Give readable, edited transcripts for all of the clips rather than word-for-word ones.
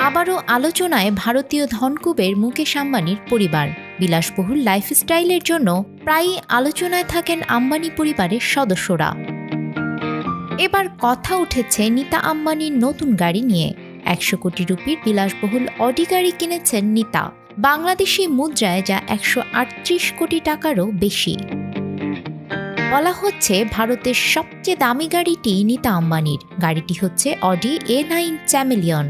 আবারও আলোচনায় ভারতীয় ধনকুবের মুকেশ আম্বানির পরিবার। বিলাসবহুল লাইফস্টাইলের জন্য প্রায়ই আলোচনায় থাকেন আম্বানি পরিবারের সদস্যরা। এবার কথা উঠেছে নীতা আম্বানির নতুন গাড়ি নিয়ে। 100 কোটি রুপির বিলাসবহুল অডি গাড়ি কিনেছেন নীতা, বাংলাদেশি মুদ্রায় যা 138 কোটি টাকারও বেশি। বলা হচ্ছে ভারতের সবচেয়ে দামি গাড়িটি নীতা আম্বানির। গাড়িটি হচ্ছে অডি A9 চ্যামেলিয়ন।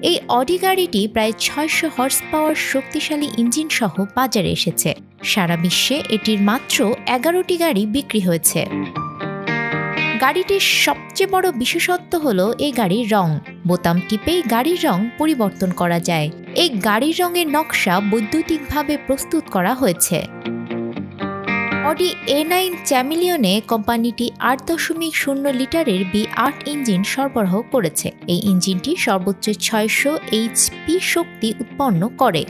এই অডি গাড়িটি প্রায় 600 হর্স পাওয়ার শক্তিশালী ইঞ্জিন সহ বাজারে এসেছে। সারা বিশ্বে এটির মাত্র 11টি গাড়ি বিক্রি হয়েছে। গাড়িটির সবচেয়ে বড় বিশেষত্ব হলো এই গাড়ির রং। বোতাম টিপেই গাড়ির রং পরিবর্তন করা যায়। এই গাড়ির রঙের নকশা বৈদ্যুতিকভাবে প্রস্তুত করা হয়েছে। অডি A9 চ্যামেলিয়নে কোম্পানিটি 8.0 লিটারের V8 ইঞ্জিন সরবরাহ করেছে। এই ইঞ্জিনটি সর্বোচ্চ 600 HP শক্তি উৎপন্ন করে।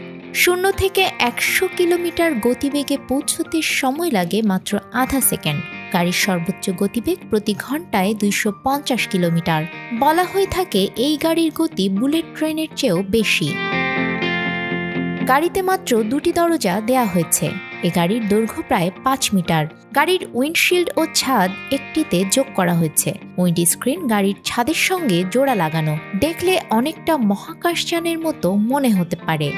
0 থেকে 100 কিলোমিটার গতিবেগে পৌঁছতে সময় লাগে মাত্র আধা সেকেন্ড। গাড়ির সর্বোচ্চ গতিবেগ প্রতি ঘন্টায় 250 কিলোমিটার। বলা হয়ে থাকে এই গাড়ির গতি বুলেট ট্রেনের চেয়েও বেশি। গাড়িতে মাত্র 2টি দরজা দেয়া হয়েছে। এ গাড়ির দৈর্ঘ্য প্রায় 5 মিটার। গাড়ির উইন্ডশিল্ড ও ছাদ একটিতে যোগ করা হয়েছে। উইন্ড স্ক্রিন গাড়ির ছাদের সঙ্গে জোড়া লাগানো। দেখলে অনেকটা মহাকাশযানের মতো মনে হতে পারে।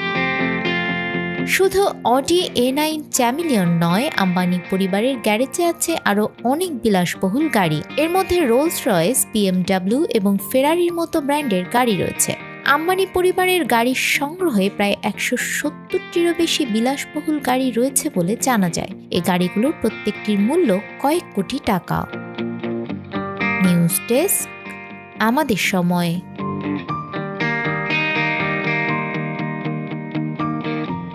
শুধু অডি A9 চ্যামেলিয়ন নয়, আম্বানি পরিবারের গ্যারেজে আছে আরও অনেক বিলাসবহুল গাড়ি। এর মধ্যে রোলস রয়েস, BMW এবং ফেরারির মতো ব্র্যান্ডের গাড়ি রয়েছে। আম্বানি পরিবারের গাড়ির সংগ্রহে প্রায় 170টিরও বেশি বিলাসবহুল গাড়ি রয়েছে বলে জানা যায়। এই গাড়িগুলোর প্রত্যেকটির মূল্য কয়েক কোটি টাকা। নিউজ ডেস্ক, আমাদের সময়।